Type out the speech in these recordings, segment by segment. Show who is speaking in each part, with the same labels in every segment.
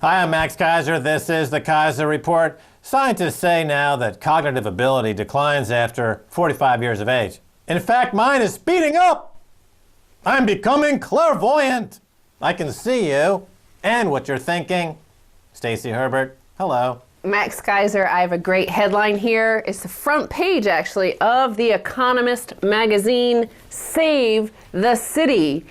Speaker 1: Hi, I'm Max Keiser. This is the Keiser Report. Scientists say now that cognitive ability declines after 45 years of age. In fact, mine is speeding up. I'm becoming clairvoyant. I can see you and what you're thinking. Stacy Herbert, hello.
Speaker 2: Max Keiser, I have a great headline here. It's the front page, actually, of The Economist magazine, Save the City.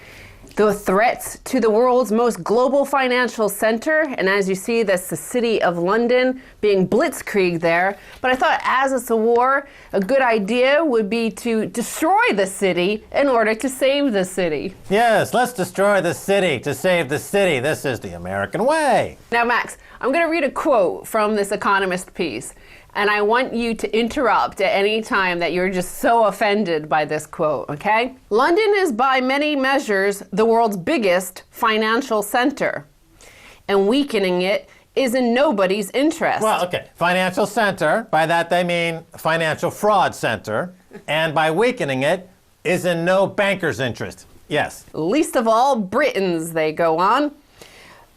Speaker 2: The threats to the world's most global financial center, and as you see, that's the city of London being blitzkrieg there. But I thought, as it's a war, a good idea would be to destroy the city in order to save the city.
Speaker 1: Yes, let's destroy the city to save the city. This is the American way.
Speaker 2: Now, Max, I'm going to read a quote from this Economist piece, and I want you to interrupt at any time that you're just so offended by this quote, okay? London is by many measures the world's biggest financial center, and weakening it is in nobody's interest.
Speaker 1: Well, okay, financial center, by that they mean financial fraud center, and by weakening it is in no banker's interest. Yes.
Speaker 2: Least of all Britain's, they go on.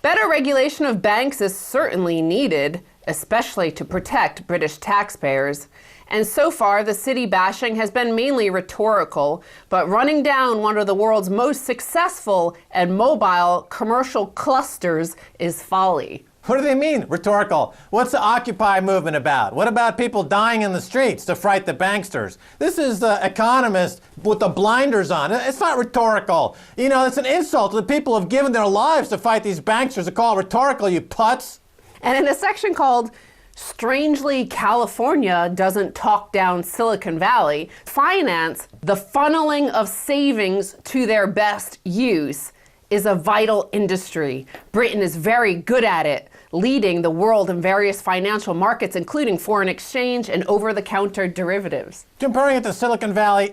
Speaker 2: Better regulation of banks is certainly needed, especially to protect British taxpayers. And so far, the city bashing has been mainly rhetorical, but running down one of the world's most successful and mobile commercial clusters is folly.
Speaker 1: What do they mean, rhetorical? What's the Occupy movement about? What about people dying in the streets to fright the banksters? This is the Economist with the blinders on. It's not rhetorical. You know, it's an insult to the people who have given their lives to fight these banksters to call it rhetorical, you putz.
Speaker 2: And in a section called Strangely California Doesn't Talk Down Silicon Valley, finance, the funneling of savings to their best use, is a vital industry. Britain is very good at it, leading the world in various financial markets, including foreign exchange and over-the-counter derivatives.
Speaker 1: Comparing it to Silicon Valley,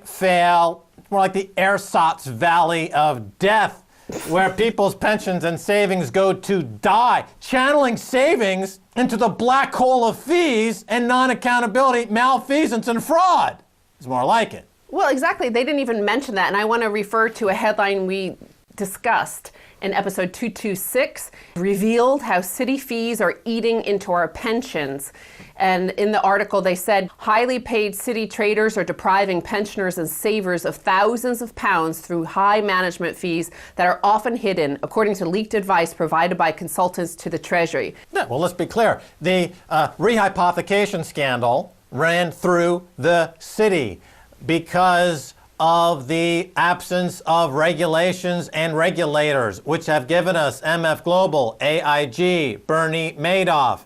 Speaker 1: fail. It's more like the ersatz valley of death, where people's pensions and savings go to die, channeling savings into the black hole of fees and non-accountability, malfeasance, and fraud. It's more like it.
Speaker 2: Well, exactly. They didn't even mention that, and I want to refer to a headline we discussed in episode 226, revealed how city fees are eating into our pensions. And in the article, they said highly paid city traders are depriving pensioners and savers of thousands of pounds through high management fees that are often hidden, according to leaked advice provided by consultants to the Treasury.
Speaker 1: Yeah, well, let's be clear. The rehypothecation scandal ran through the city because of the absence of regulations and regulators, which have given us MF Global, AIG, Bernie Madoff.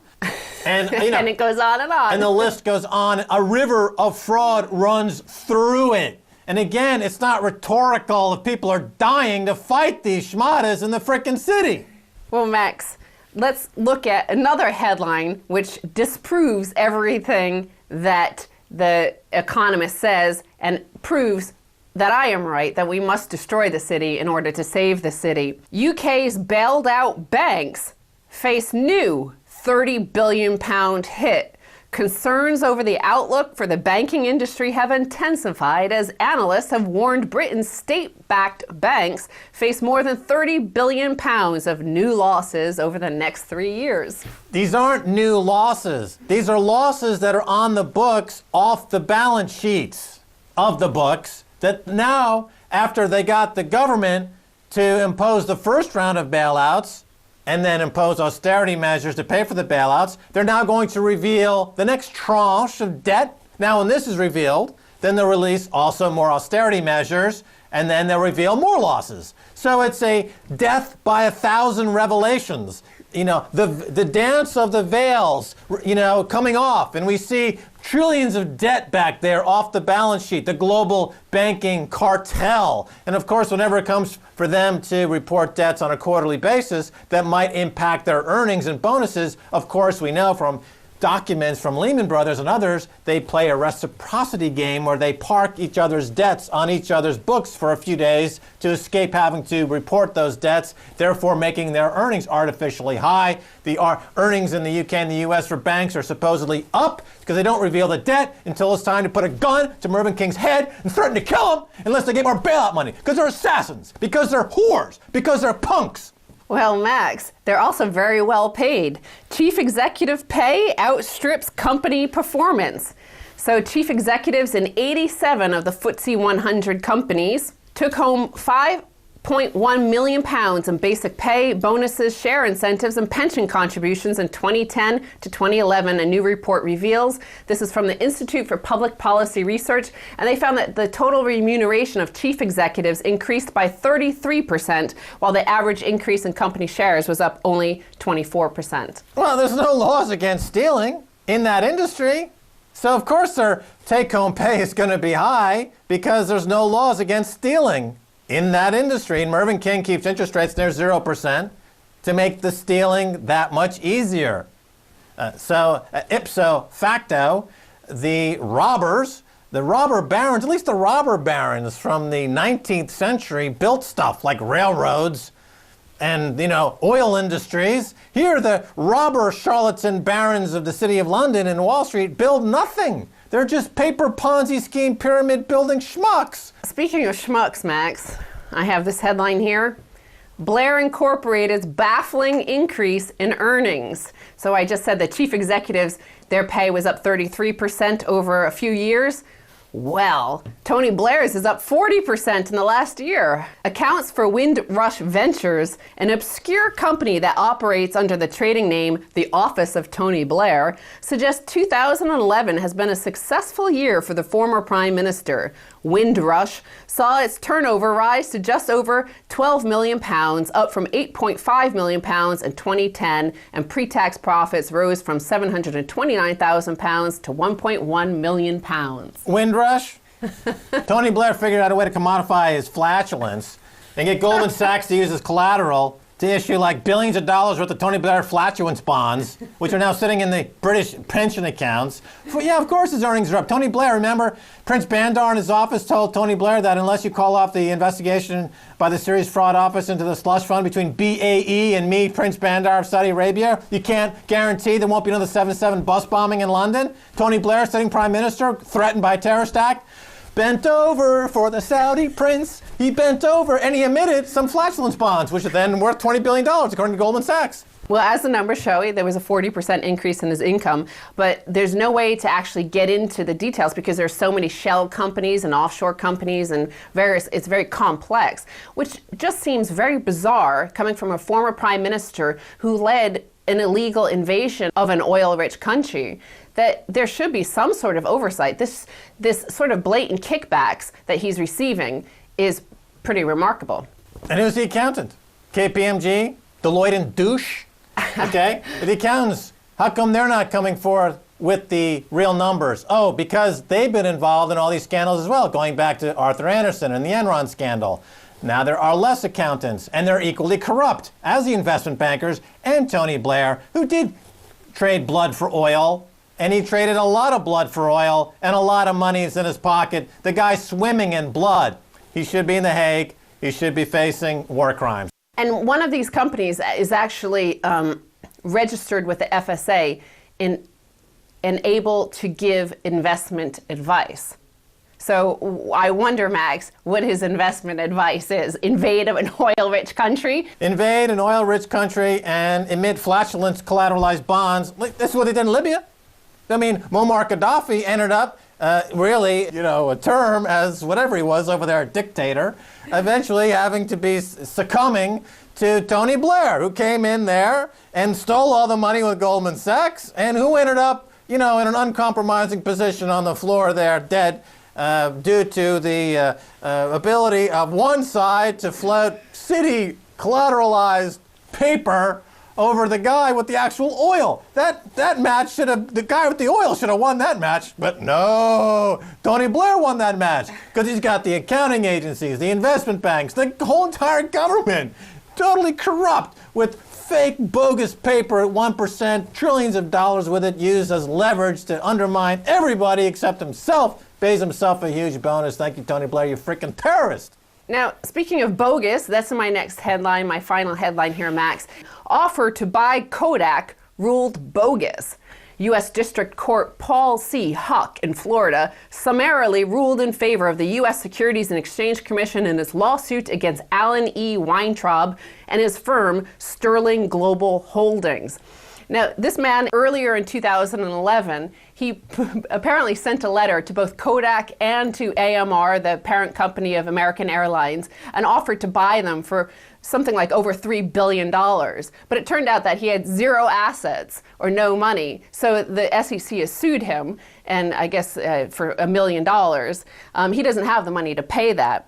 Speaker 1: And, you know,
Speaker 2: and it goes on and on.
Speaker 1: And the list goes on. A river of fraud runs through it. And again, it's not rhetorical if people are dying to fight these schmatas in the frickin' city.
Speaker 2: Well, Max, let's look at another headline which disproves everything that the Economist says and proves that I am right, that we must destroy the city in order to save the city. UK's bailed out banks face new £30 billion hit. Concerns over the outlook for the banking industry have intensified as analysts have warned Britain's state-backed banks face more than £30 billion of new losses over the next 3 years.
Speaker 1: These aren't new losses. These are losses that are on the books, off the balance sheets of the books, that now, after they got the government to impose the first round of bailouts and then impose austerity measures to pay for the bailouts, they're now going to reveal the next tranche of debt. Now, when this is revealed, then they'll release also more austerity measures, and then they'll reveal more losses. So it's a death by 1,000 revelations. You know, the dance of the veils, you know, coming off, and we see trillions of debt back there off the balance sheet, the global banking cartel. And of course, whenever it comes for them to report debts on a quarterly basis that might impact their earnings and bonuses, of course, we know from documents from Lehman Brothers and others, they play a reciprocity game where they park each other's debts on each other's books for a few days to escape having to report those debts, therefore making their earnings artificially high. The earnings in the UK and the US for banks are supposedly up because they don't reveal the debt until it's time to put a gun to Mervyn King's head and threaten to kill him unless they get more bailout money, because they're assassins, because they're whores, because they're punks.
Speaker 2: Well, Max, they're also very well paid. Chief executive pay outstrips company performance. So chief executives in 87 of the FTSE 100 companies took home £5.1 million in basic pay, bonuses, share incentives, and pension contributions in 2010 to 2011, a new report reveals. This is from the Institute for Public Policy Research, and they found that the total remuneration of chief executives increased by 33%, while the average increase in company shares was up only 24%.
Speaker 1: Well, there's no laws against stealing in that industry. So of course their take-home pay is going to be high because there's no laws against stealing in that industry. And Mervyn King keeps interest rates near 0% to make the stealing that much easier. So ipso facto, the robber barons, at least the robber barons from the 19th century built stuff like railroads and, oil industries. Here, the robber charlatan barons of the City of London and Wall Street build nothing. They're just paper Ponzi scheme pyramid building schmucks.
Speaker 2: Speaking of schmucks, Max, I have this headline here. Blair Incorporated's baffling increase in earnings. So I just said the chief executives, their pay was up 33% over a few years. Well, Tony Blair's is up 40% in the last year. Accounts for Windrush Ventures, an obscure company that operates under the trading name The Office of Tony Blair, suggest 2011 has been a successful year for the former Prime Minister. Windrush saw its turnover rise to just over £12 million, up from £8.5 million in 2010, and pre-tax profits rose from £729,000 to £1.1 million.
Speaker 1: Windrush? Tony Blair figured out a way to commodify his flatulence and get Goldman Sachs to use as collateral to issue like billions of dollars worth of Tony Blair flatulence bonds, which are now sitting in the British pension accounts. Yeah, of course his earnings are up. Tony Blair, remember, Prince Bandar in his office told Tony Blair that unless you call off the investigation by the Serious Fraud Office into the slush fund between BAE and me, Prince Bandar of Saudi Arabia, you can't guarantee there won't be another 7/7 bus bombing in London. Tony Blair, sitting Prime Minister, threatened by a terrorist act, bent over for the Saudi prince. He bent over and he emitted some flatulence bonds, which are then worth $20 billion, according to Goldman Sachs.
Speaker 2: Well, as the numbers show, there was a 40% increase in his income, but there's no way to actually get into the details because there's so many shell companies and offshore companies and it's very complex, which just seems very bizarre coming from a former prime minister who led an illegal invasion of an oil-rich country, that there should be some sort of oversight. This sort of blatant kickbacks that he's receiving is pretty remarkable.
Speaker 1: And who's the accountant? KPMG? Deloitte and douche? Okay? The accountants, how come they're not coming forward with the real numbers? Oh, because they've been involved in all these scandals as well, going back to Arthur Andersen and the Enron scandal. Now there are less accountants, and they're equally corrupt as the investment bankers and Tony Blair, who did trade blood for oil, and he traded a lot of blood for oil, and a lot of money is in his pocket. The guy's swimming in blood. He should be in The Hague. He should be facing war crimes.
Speaker 2: And one of these companies is actually registered with the FSA and able to give investment advice. So I wonder, Max, what his investment advice is. Invade an oil-rich country?
Speaker 1: Invade an oil-rich country and emit flatulence collateralized bonds. That's what they did in Libya. I mean, Muammar Gaddafi ended up really, a term as whatever he was over there, dictator, eventually having to be succumbing to Tony Blair, who came in there and stole all the money with Goldman Sachs, and who ended up, in an uncompromising position on the floor there, dead, due to the ability of one side to float city collateralized paper over the guy with the actual oil. That match the guy with the oil should have won that match, but no, Tony Blair won that match because he's got the accounting agencies, the investment banks, the whole entire government, totally corrupt with fake bogus paper at 1%, trillions of dollars with it used as leverage to undermine everybody except himself, pays himself a huge bonus. Thank you, Tony Blair, you freaking terrorist.
Speaker 2: Now, speaking of bogus, that's my next headline, my final headline here, Max. Offer to buy Kodak ruled bogus. U.S. District Court Paul C. Huck in Florida summarily ruled in favor of the U.S. Securities and Exchange Commission in its lawsuit against Alan E. Weintraub and his firm Sterling Global Holdings. Now, this man, earlier in 2011, he apparently sent a letter to both Kodak and to AMR, the parent company of American Airlines, and offered to buy them for something like over $3 billion. But it turned out that he had zero assets or no money. So the SEC has sued him, and I guess for $1 million. He doesn't have the money to pay that.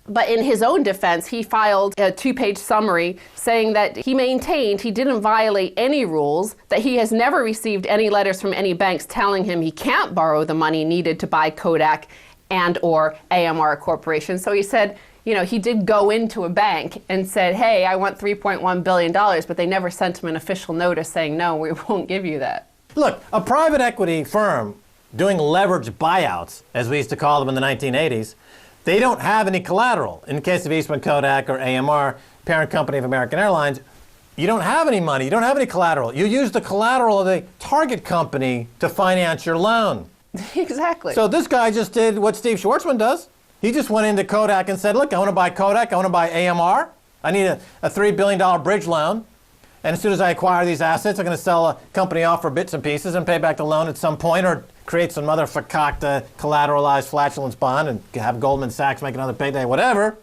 Speaker 2: But in his own defense, he filed a 2-page summary saying that he maintained he didn't violate any rules, that he has never received any letters from any banks telling him he can't borrow the money needed to buy Kodak and or AMR Corporation. So he said, you know, he did go into a bank and said, hey, I want $3.1 billion, but they never sent him an official notice saying, no, we won't give you that.
Speaker 1: Look, a private equity firm doing leveraged buyouts, as we used to call them in the 1980s, they don't have any collateral. In the case of Eastman Kodak or AMR, parent company of American Airlines, you don't have any money, you don't have any collateral. You use the collateral of the target company to finance your loan.
Speaker 2: Exactly.
Speaker 1: So this guy just did what Steve Schwarzman does. He just went into Kodak and said, look, I want to buy Kodak, I want to buy AMR. I need a $3 billion bridge loan. And as soon as I acquire these assets, I'm going to sell a company off for bits and pieces and pay back the loan at some point, or create some other fakakta collateralized flatulence bond and have Goldman Sachs make another payday, whatever.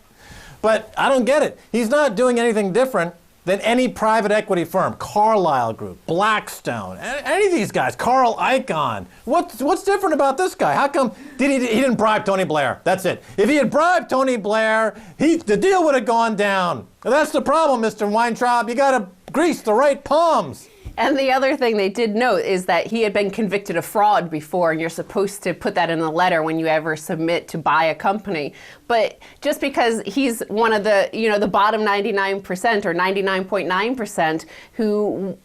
Speaker 1: But I don't get it. He's not doing anything different than any private equity firm, Carlyle Group, Blackstone, any of these guys, Carl Icahn. What's different about this guy? How come he didn't bribe Tony Blair? That's it. If he had bribed Tony Blair, the deal would have gone down. That's the problem, Mr. Weintraub. You got to grease the right palms.
Speaker 2: And the other thing they did note is that he had been convicted of fraud before, and you're supposed to put that in the letter when you ever submit to buy a company. But just because he's one of the, the bottom 99% or 99.9% who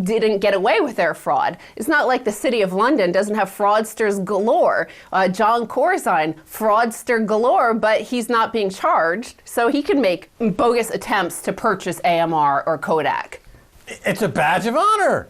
Speaker 2: didn't get away with their fraud. It's not like the City of London doesn't have fraudsters galore. John Corzine, fraudster galore, but he's not being charged, so he can make bogus attempts to purchase AMR or Kodak.
Speaker 1: It's a badge of honor.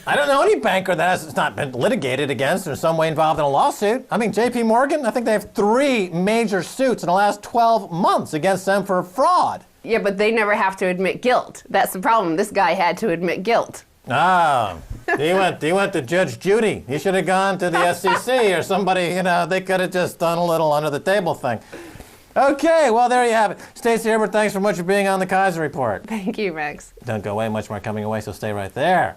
Speaker 1: I don't know any banker that has not been litigated against or in some way involved in a lawsuit. I mean, JP Morgan, I think they have 3 major suits in the last 12 months against them for fraud.
Speaker 2: Yeah, but they never have to admit guilt. That's the problem. This guy had to admit guilt.
Speaker 1: Ah, he went to Judge Judy. He should have gone to the SEC or somebody, they could have just done a little under the table thing. Okay, well, there you have it. Stacy Herbert, thanks so much for being on the Keiser Report.
Speaker 2: Thank you, Max.
Speaker 1: Don't go away, much more coming away, so stay right there.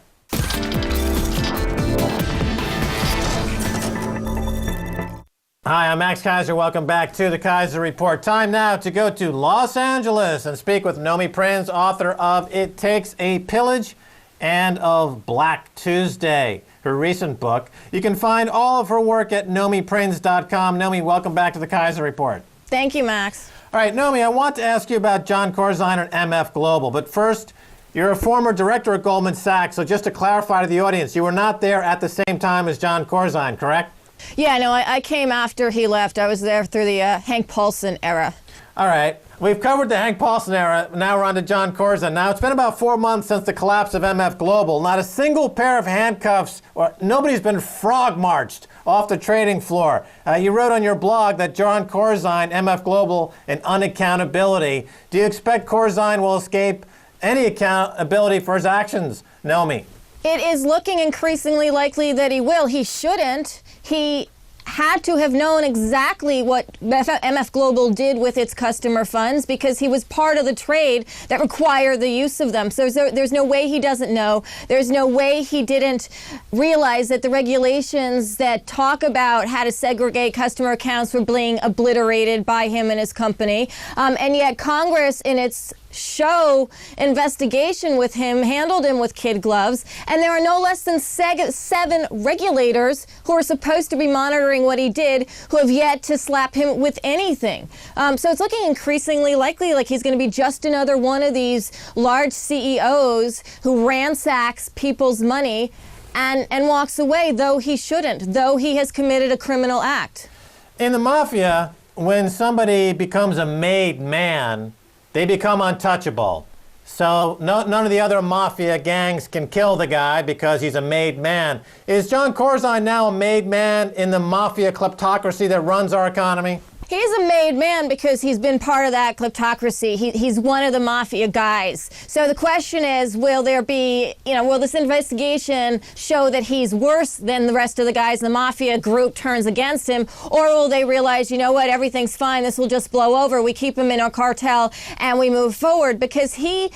Speaker 1: Hi, I'm Max Keiser. Welcome back to the Keiser Report. Time now to go to Los Angeles and speak with Nomi Prinz, author of It Takes a Pillage and of Black Tuesday, her recent book. You can find all of her work at nomiprinz.com. Nomi, welcome back to the Keiser Report.
Speaker 3: Thank you, Max.
Speaker 1: All right, Nomi, I want to ask you about John Corzine and MF Global, but first, you're a former director at Goldman Sachs, so just to clarify to the audience, you were not there at the same time as John Corzine, correct?
Speaker 3: Yeah, no, I came after he left. I was there through the Hank Paulson era.
Speaker 1: All right. We've covered the Hank Paulson era. Now we're on to John Corzine. Now, it's been about 4 months since the collapse of MF Global. Not a single pair of handcuffs, or nobody's been frog-marched off the trading floor. You wrote on your blog that John Corzine, MF Global, and unaccountability. Do you expect Corzine will escape any accountability for his actions, Nomi?
Speaker 3: It is looking increasingly likely that he will. He shouldn't. He had to have known exactly what MF Global did with its customer funds because he was part of the trade that required the use of them. So there's no way he doesn't know. There's no way he didn't realize that the regulations that talk about how to segregate customer accounts were being obliterated by him and his company. And yet Congress, in its show investigation with him, handled him with kid gloves, and there are no less than 7 regulators who are supposed to be monitoring what he did who have yet to slap him with anything. So it's looking increasingly likely like he's going to be just another one of these large CEOs who ransacks people's money and walks away, though he shouldn't, though he has committed a criminal act.
Speaker 1: In the mafia, when somebody becomes a made man, they become untouchable. So none of the other mafia gangs can kill the guy because he's a made man. Is John Corzine now a made man in the mafia kleptocracy that runs our economy?
Speaker 3: He's a made man because he's been part of that kleptocracy. He's one of the mafia guys. So the question is, will there be, will this investigation show that he's worse than the rest of the guys the mafia group turns against him? Or will they realize, you know what, everything's fine, this will just blow over, we keep him in our cartel and we move forward? Because he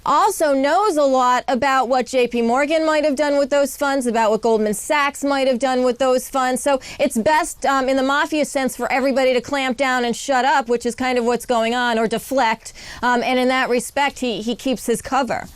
Speaker 3: also knows a lot about what JP Morgan might have done with those funds, about what Goldman Sachs might have done with those funds. So it's best in the mafia sense for everybody to clamp down and shut up, which is kind of what's going on, or deflect. And in that respect, he keeps his cover.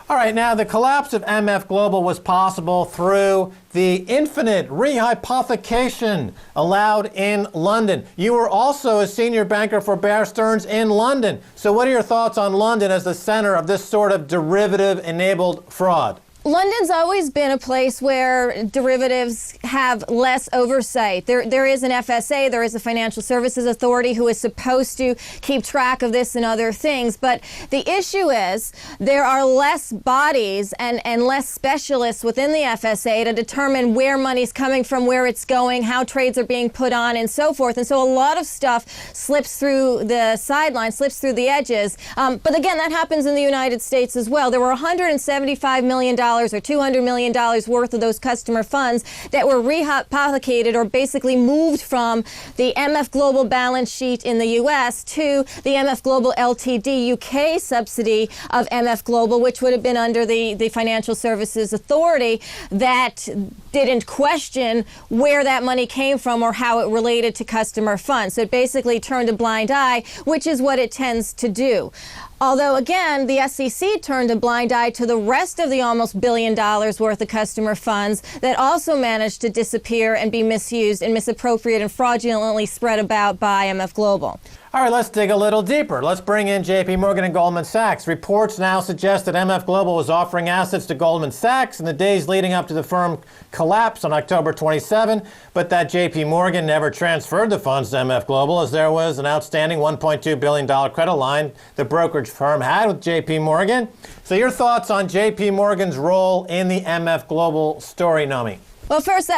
Speaker 1: All right, now the collapse of MF Global was possible through the infinite rehypothecation allowed in London. You were also a senior banker for Bear Stearns in London. So what are your thoughts on London as the center of this sort of derivative-enabled fraud?
Speaker 3: London's always been a place where derivatives have less oversight. There is an FSA, there is a Financial Services Authority who is supposed to keep track of this and other things. But the issue is there are less bodies and less specialists within the FSA to determine where money's coming from, where it's going, how trades are being put on, and so forth. And so a lot of stuff slips through the sidelines, slips through the edges. But again, that happens in the United States as well. There were $175 million or $200 million worth of those customer funds that were rehypothecated or basically moved from the MF Global balance sheet in the U.S. to the MF Global Ltd. UK subsidy of MF Global, which would have been under the Financial Services Authority, that didn't question where that money came from or how it related to customer funds. So it basically turned a blind eye, which is what it tends to do. Although, again, the SEC turned a blind eye to the rest of the almost $1 billion worth of customer funds that also managed to disappear and be misused and misappropriated and fraudulently spread about by MF Global.
Speaker 1: All right, let's dig a little deeper. Let's bring in JP Morgan and Goldman Sachs. Reports now suggest that MF Global was offering assets to Goldman Sachs in the days leading up to the firm collapse on October 27, but that JP Morgan never transferred the funds to MF Global as there was an outstanding $1.2 billion credit line the brokerage firm had with JP Morgan. So your thoughts on JP Morgan's role in the MF Global story, Nomi?
Speaker 3: Well, first, look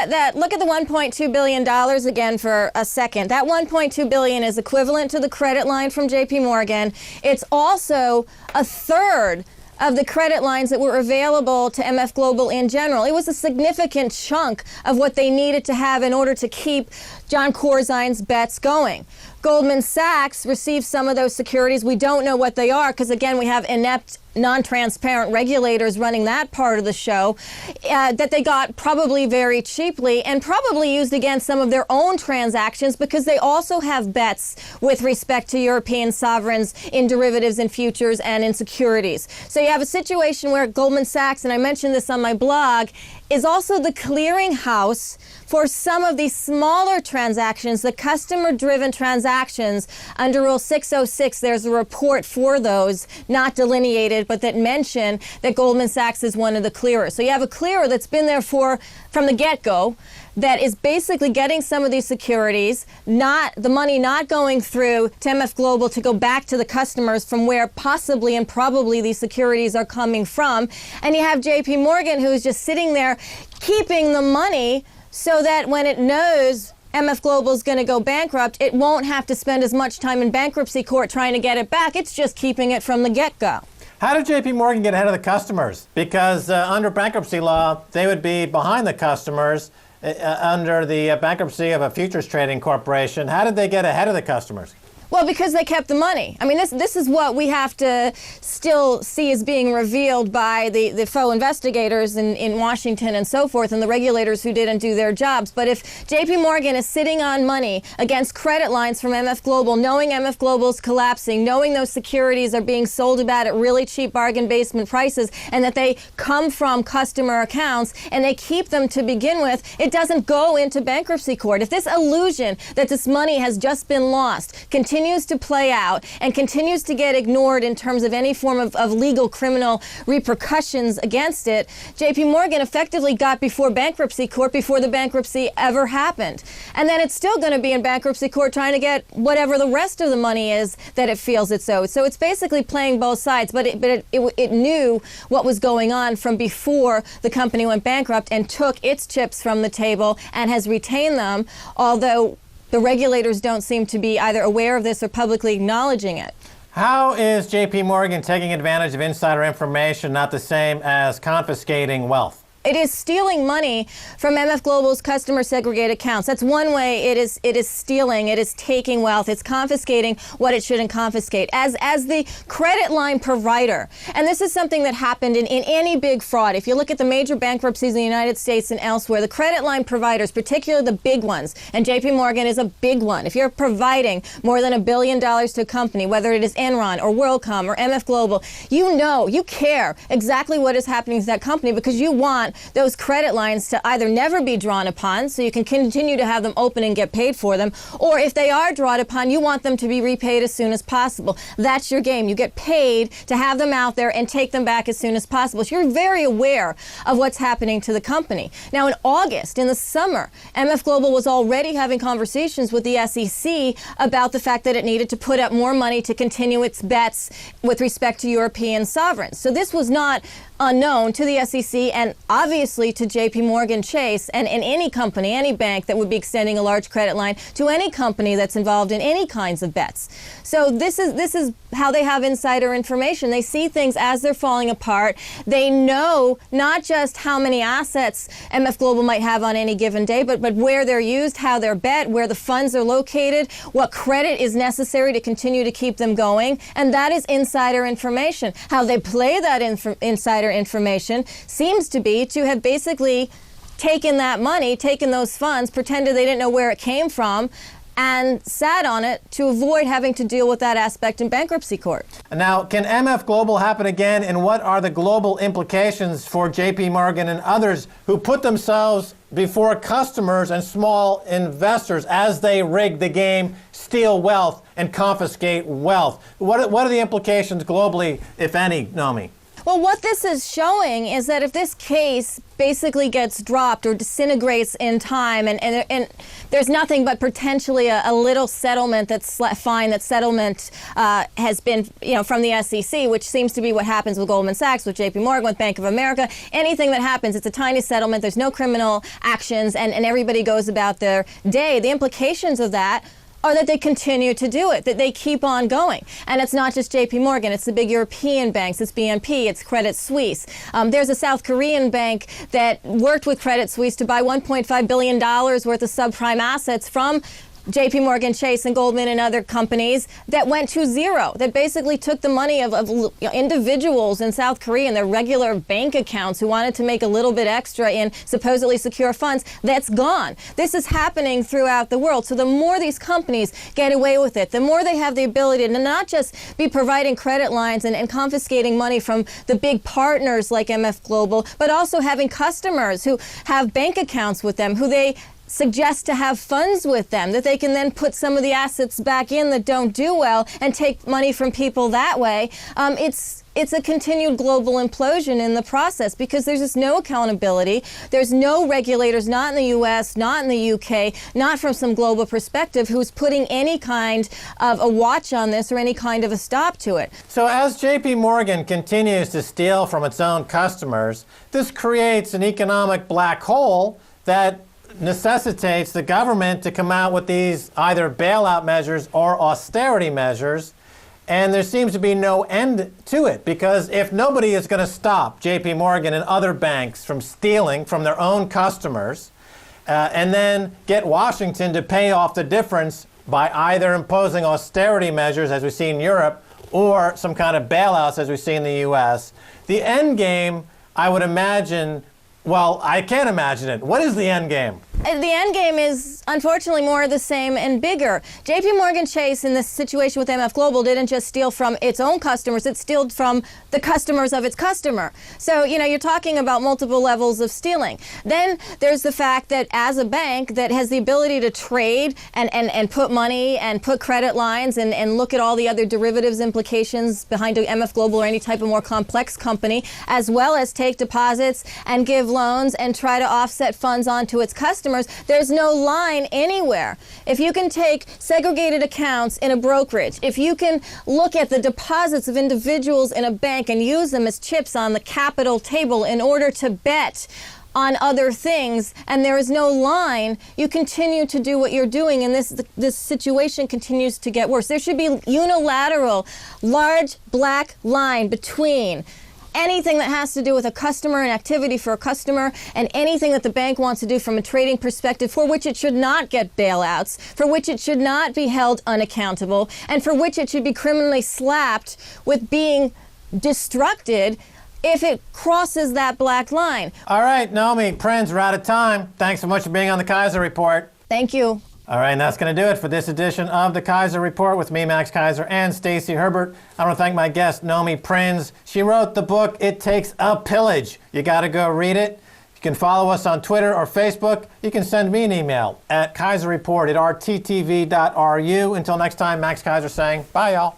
Speaker 3: at the $1.2 billion again for a second. That $1.2 billion is equivalent to the credit line from JP Morgan. It's also a third of the credit lines that were available to MF Global in general. It was a significant chunk of what they needed to have in order to keep John Corzine's bets going. Goldman Sachs received some of those securities. We don't know what they are because, again, we have inept, non-transparent regulators running that part of the show that they got probably very cheaply and probably used against some of their own transactions because they also have bets with respect to European sovereigns in derivatives and futures and in securities. So you have a situation where Goldman Sachs, and I mentioned this on my blog, is also the clearinghouse for some of these smaller transactions, the customer-driven transactions. Under Rule 606, there's a report for those, not delineated, but that mention that Goldman Sachs is one of the clearers. So you have a clearer that's been there from the get-go, that is basically getting some of these securities, the money not going through to MF Global to go back to the customers from where possibly and probably these securities are coming from. And you have JP Morgan, who is just sitting there keeping the money so that when it knows MF Global is going to go bankrupt, it won't have to spend as much time in bankruptcy court trying to get it back. It's just keeping it from the get-go.
Speaker 1: How did JP Morgan get ahead of the customers? Because under bankruptcy law, they would be behind the customers under the bankruptcy of a futures trading corporation. How did they get ahead of the customers?
Speaker 3: Well, because they kept the money. I mean, this is what we have to still see as being revealed by the faux investigators in Washington and so forth, and the regulators who didn't do their jobs. But if JP Morgan is sitting on money against credit lines from MF Global, knowing MF Global's collapsing, knowing those securities are being sold about at really cheap bargain basement prices, and that they come from customer accounts, and they keep them to begin with, it doesn't go into bankruptcy court. If this illusion that this money has just been lost continues continues to play out and continues to get ignored in terms of any form of legal criminal repercussions against it, JP Morgan effectively got before bankruptcy court before the bankruptcy ever happened. And then it's still going to be in bankruptcy court trying to get whatever the rest of the money is that it feels it's owed. So it's basically playing both sides, but it knew what was going on from before the company went bankrupt and took its chips from the table and has retained them, although the regulators don't seem to be either aware of this or publicly acknowledging it.
Speaker 1: How is JP Morgan taking advantage of insider information not the same as confiscating wealth?
Speaker 3: It is stealing money from MF Global's customer segregated accounts. That's one way it is stealing. It is taking wealth. It's confiscating what it shouldn't confiscate. As the credit line provider, and this is something that happened in any big fraud. If you look at the major bankruptcies in the United States and elsewhere, the credit line providers, particularly the big ones, and JP Morgan is a big one. If you're providing more than $1 billion to a company, whether it is Enron or WorldCom or MF Global, you care exactly what is happening to that company because you want those credit lines to either never be drawn upon so you can continue to have them open and get paid for them, or if they are drawn upon, you want them to be repaid as soon as possible. That's your game. You get paid to have them out there and take them back as soon as possible. So you're very aware of what's happening to the company. Now in August, in the summer, MF Global was already having conversations with the SEC about the fact that it needed to put up more money to continue its bets with respect to European sovereigns. So this was not unknown to the SEC and obviously to JP Morgan Chase and any company, any bank that would be extending a large credit line to any company that's involved in any kinds of bets. So this is how they have insider information. They see things as they're falling apart. They know not just how many assets MF Global might have on any given day, but where they're used, how they're bet, where the funds are located, what credit is necessary to continue to keep them going. And that is insider information. How they play that insider information seems to be to have basically taken that money, taken those funds, pretended they didn't know where it came from, and sat on it to avoid having to deal with that aspect in bankruptcy court.
Speaker 1: Now, can MF Global happen again, and what are the global implications for JP Morgan and others who put themselves before customers and small investors as they rig the game, steal wealth, and confiscate wealth? What are the implications globally, if any, Naomi?
Speaker 3: Well, what this is showing is that if this case basically gets dropped or disintegrates in time and there's nothing but potentially a little settlement that's fine, that settlement has been, from the SEC, which seems to be what happens with Goldman Sachs, with JP Morgan, with Bank of America. Anything that happens, it's a tiny settlement, there's no criminal actions, and everybody goes about their day. The implications of that are that they continue to do it, that they keep on going. And it's not just JP Morgan, it's the big European banks, it's BNP, it's Credit Suisse. There's a South Korean bank that worked with Credit Suisse to buy $1.5 billion worth of subprime assets from JP Morgan Chase and Goldman and other companies that went to zero, that basically took the money of individuals in South Korea and their regular bank accounts who wanted to make a little bit extra in supposedly secure funds. That's gone. This is happening throughout the world. So the more these companies get away with it, the more they have the ability to not just be providing credit lines and confiscating money from the big partners like MF Global, but also having customers who have bank accounts with them, who they suggest to have funds with them, that they can then put some of the assets back in that don't do well and take money from people that way. It's a continued global implosion in the process because there's just no accountability. There's no regulators, not in the U.S., not in the UK, not from some global perspective, who's putting any kind of a watch on this or any kind of a stop to it.
Speaker 1: So as JP Morgan continues to steal from its own customers, this creates an economic black hole that necessitates the government to come out with these either bailout measures or austerity measures, and there seems to be no end to it, because if nobody is going to stop JP Morgan and other banks from stealing from their own customers and then get Washington to pay off the difference by either imposing austerity measures, as we see in Europe, or some kind of bailouts, as we see in the U.S., the end game, I would imagine, well, I can't imagine it. What is the end game?
Speaker 3: The end game is unfortunately more of the same and bigger. JP Morgan Chase in this situation with MF Global didn't just steal from its own customers, it stole from the customers of its customer. So, you're talking about multiple levels of stealing. Then there's the fact that as a bank that has the ability to trade and put money and put credit lines and look at all the other derivatives implications behind a MF Global or any type of more complex company, as well as take deposits and give loans and try to offset funds onto its customers, there's no line anywhere. If you can take segregated accounts in a brokerage, if you can look at the deposits of individuals in a bank and use them as chips on the capital table in order to bet on other things, and there is no line, you continue to do what you're doing, and this situation continues to get worse. There should be unilateral, large black line between anything that has to do with a customer and activity for a customer and anything that the bank wants to do from a trading perspective for which it should not get bailouts, for which it should not be held unaccountable, and for which it should be criminally slapped with being destructed if it crosses that black line.
Speaker 1: All right, Naomi Prinz, we're out of time. Thanks so much for being on the Keiser Report.
Speaker 3: Thank you.
Speaker 1: All right, and that's going to do it for this edition of the Keiser Report with me, Max Keiser, and Stacy Herbert. I want to thank my guest, Naomi Prinz. She wrote the book, It Takes a Pillage. You got to go read it. You can follow us on Twitter or Facebook. You can send me an email at keiserreport@rttv.ru. Until next time, Max Keiser saying bye, y'all.